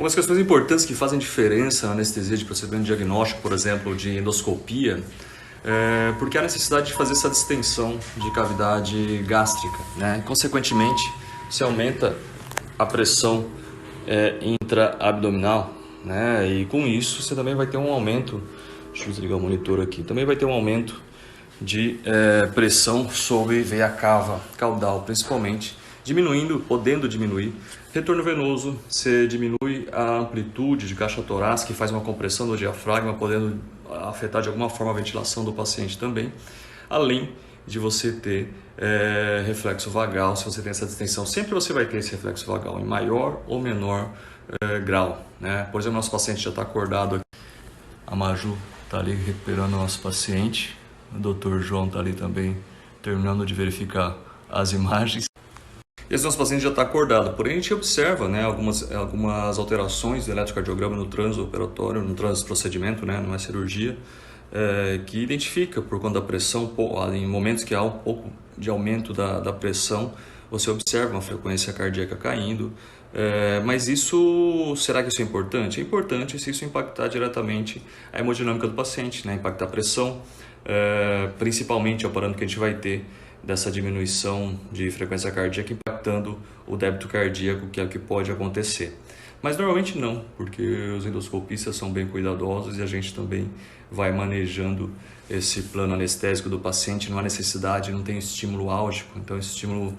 Algumas questões importantes que fazem diferença na anestesia de procedimento diagnóstico, por exemplo, de endoscopia, porque há necessidade de fazer essa distensão de cavidade gástrica, né? Consequentemente, se aumenta a pressão intra-abdominal, né? E com isso você também vai ter um aumento, deixa eu desligar o monitor aqui, também vai ter um aumento de pressão sobre veia cava caudal, principalmente, podendo diminuir retorno venoso, você diminui a amplitude de caixa torácica, que faz uma compressão do diafragma, podendo afetar de alguma forma a ventilação do paciente também, além de você ter reflexo vagal. Se você tem essa distensão, sempre você vai ter esse reflexo vagal em maior ou menor grau, né? Por exemplo, nosso paciente já está acordado aqui, a Maju está ali recuperando o nosso paciente, o Dr. João está ali também terminando de verificar as imagens. Esse nosso paciente já está acordado, porém a gente observa, né, algumas alterações do eletrocardiograma no transoperatório, no transprocedimento, né, não é cirurgia, que identifica por conta da pressão, em momentos que há um pouco de aumento da pressão, você observa uma frequência cardíaca caindo, mas será que isso é importante? É importante se isso impactar diretamente a hemodinâmica do paciente, né, impactar a pressão, principalmente é o parâmetro que a gente vai ter dessa diminuição de frequência cardíaca impactando o débito cardíaco, que é o que pode acontecer. Mas normalmente não, porque os endoscopistas são bem cuidadosos e a gente também vai manejando esse plano anestésico do paciente, não há necessidade, não tem estímulo álgico, então esse estímulo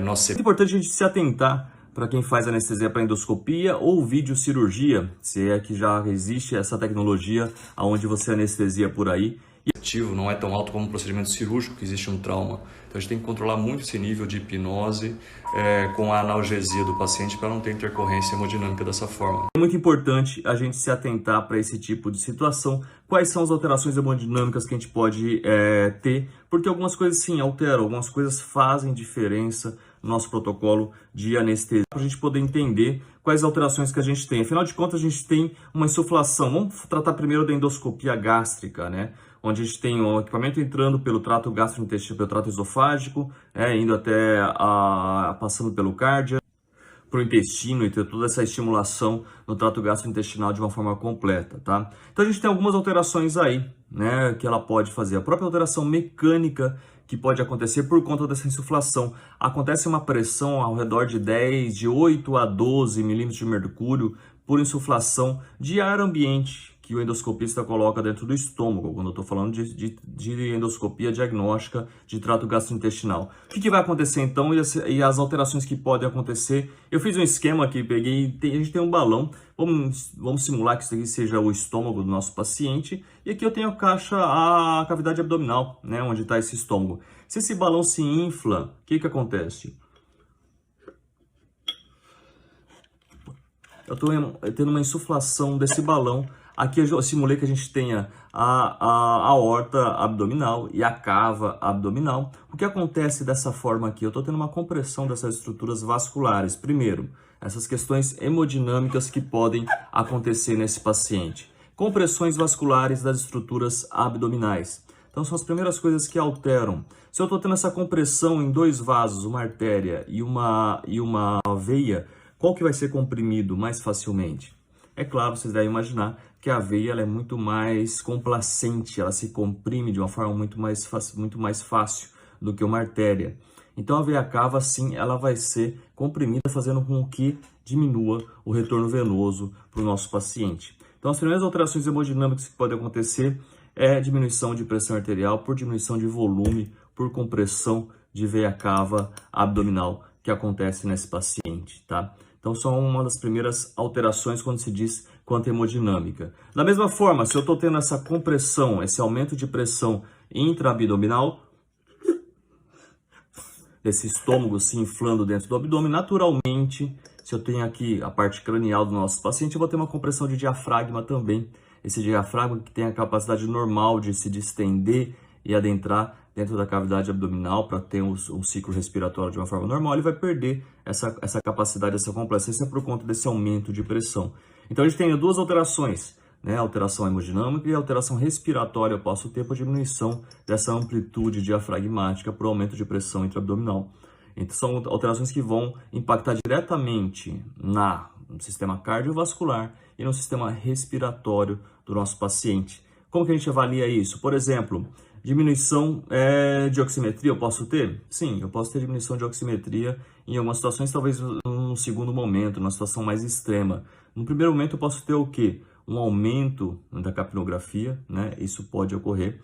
nosso... É importante a gente se atentar para quem faz anestesia para endoscopia ou videocirurgia, se é que já existe essa tecnologia onde você anestesia por aí. Não é tão alto como um procedimento cirúrgico, que existe um trauma. Então a gente tem que controlar muito esse nível de hipnose com a analgesia do paciente para não ter intercorrência hemodinâmica dessa forma. É muito importante a gente se atentar para esse tipo de situação. Quais são as alterações hemodinâmicas que a gente pode ter? Porque algumas coisas sim alteram, algumas coisas fazem diferença no nosso protocolo de anestesia, para a gente poder entender quais alterações que a gente tem. Afinal de contas, a gente tem uma insuflação. Vamos tratar primeiro da endoscopia gástrica, né? Onde a gente tem o equipamento entrando pelo trato gastrointestinal, pelo trato esofágico, indo até passando pelo cardia, para o intestino e ter toda essa estimulação no trato gastrointestinal de uma forma completa, tá? Então a gente tem algumas alterações aí, né, que ela pode fazer. A própria alteração mecânica que pode acontecer por conta dessa insuflação. Acontece uma pressão ao redor de 8 a 12 milímetros de mercúrio por insuflação de ar ambiente que o endoscopista coloca dentro do estômago, quando eu estou falando de endoscopia diagnóstica de trato gastrointestinal. O que vai acontecer então e as alterações que podem acontecer? Eu fiz um esquema aqui, a gente tem um balão, vamos simular que isso aqui seja o estômago do nosso paciente, e aqui eu tenho a cavidade abdominal, né, onde está esse estômago. Se esse balão se infla, o que acontece? Eu estou tendo uma insuflação desse balão. Aqui eu simulei que a gente tenha a aorta abdominal e a cava abdominal. O que acontece dessa forma aqui? Eu estou tendo uma compressão dessas estruturas vasculares. Primeiro, essas questões hemodinâmicas que podem acontecer nesse paciente. Compressões vasculares das estruturas abdominais. Então são as primeiras coisas que alteram. Se eu estou tendo essa compressão em dois vasos, uma artéria e uma veia, qual que vai ser comprimido mais facilmente? É claro, vocês devem imaginar que a veia ela é muito mais complacente, ela se comprime de uma forma muito mais fácil do que uma artéria. Então a veia cava, sim, ela vai ser comprimida, fazendo com que diminua o retorno venoso para o nosso paciente. Então as primeiras alterações hemodinâmicas que podem acontecer é diminuição de pressão arterial por diminuição de volume, por compressão de veia cava abdominal que acontece nesse paciente, tá? Então, são uma das primeiras alterações quando se diz quanto hemodinâmica. Da mesma forma, se eu estou tendo essa compressão, esse aumento de pressão intra-abdominal, esse estômago se inflando dentro do abdômen, naturalmente, se eu tenho aqui a parte cranial do nosso paciente, eu vou ter uma compressão de diafragma também. Esse diafragma que tem a capacidade normal de se distender e adentrar dentro da cavidade abdominal para ter um ciclo respiratório de uma forma normal, ele vai perder essa capacidade, essa complacência por conta desse aumento de pressão. Então a gente tem duas alterações, né? Alteração hemodinâmica e alteração respiratória após o tempo, a diminuição dessa amplitude diafragmática por aumento de pressão intraabdominal. Então são alterações que vão impactar diretamente na no sistema cardiovascular e no sistema respiratório do nosso paciente. Como que a gente avalia isso? Por exemplo, diminuição de oximetria eu posso ter? Sim, eu posso ter diminuição de oximetria em algumas situações, talvez num segundo momento, numa situação mais extrema. No primeiro momento eu posso ter o quê? Um aumento da capnografia, né? Isso pode ocorrer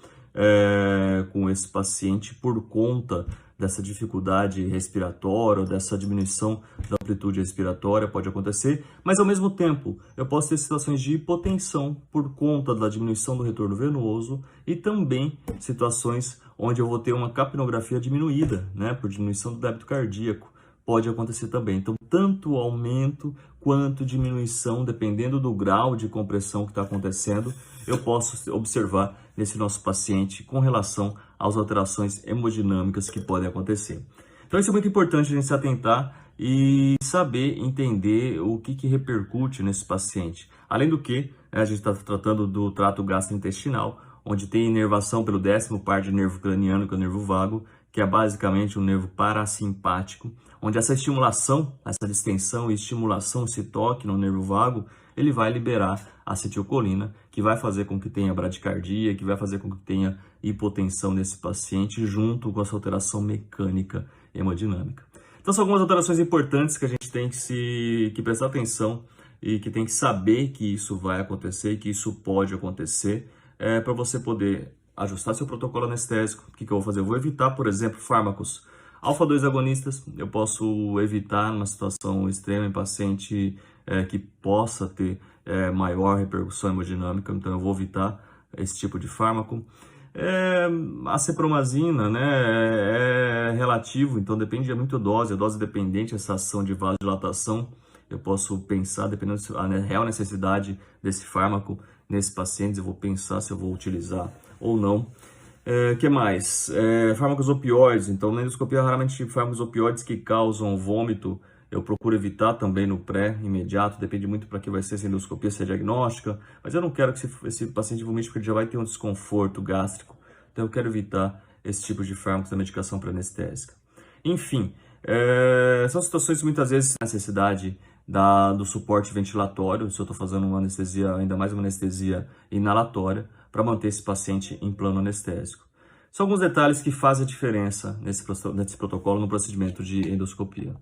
com esse paciente por conta dessa dificuldade respiratória, ou dessa diminuição da amplitude respiratória, pode acontecer, mas ao mesmo tempo eu posso ter situações de hipotensão por conta da diminuição do retorno venoso e também situações onde eu vou ter uma capnografia diminuída, né, por diminuição do débito cardíaco, pode acontecer também. Então, tanto aumento quanto diminuição, dependendo do grau de compressão que está acontecendo, eu posso observar nesse nosso paciente com relação às alterações hemodinâmicas que podem acontecer. Então, isso é muito importante a gente se atentar e saber entender o que repercute nesse paciente. Além do que, a gente está tratando do trato gastrointestinal, onde tem inervação pelo 10º par de nervo craniano, que é o nervo vago, que é basicamente um nervo parasimpático, onde essa estimulação, essa distensão e estimulação, esse toque no nervo vago, ele vai liberar acetilcolina, que vai fazer com que tenha bradicardia, que vai fazer com que tenha hipotensão nesse paciente, junto com essa alteração mecânica hemodinâmica. Então são algumas alterações importantes que a gente tem que prestar atenção e que tem que saber que isso vai acontecer, que isso pode acontecer, para você poder ajustar seu protocolo anestésico. O que eu vou fazer? Eu vou evitar, por exemplo, fármacos alfa-2 agonistas. Eu posso evitar numa situação extrema em paciente que possa ter maior repercussão hemodinâmica, então eu vou evitar esse tipo de fármaco. A cepromazina, né, é relativo, então depende muito da dose, a dose dependente, essa ação de vasodilatação. Eu posso pensar, dependendo da real necessidade desse fármaco nesse paciente, eu vou pensar se eu vou utilizar ou não. Que mais? Fármacos opioides. Então, na endoscopia, raramente fármacos opioides que causam vômito, eu procuro evitar também no pré-imediato, depende muito para que vai ser essa endoscopia, se é diagnóstica, mas eu não quero que esse paciente vomite porque ele já vai ter um desconforto gástrico, então eu quero evitar esse tipo de fármacos da medicação pré-anestésica. Enfim, são situações que muitas vezes a necessidade do suporte ventilatório, se eu estou fazendo uma anestesia, ainda mais uma anestesia inalatória, para manter esse paciente em plano anestésico. São alguns detalhes que fazem a diferença nesse protocolo, no procedimento de endoscopia.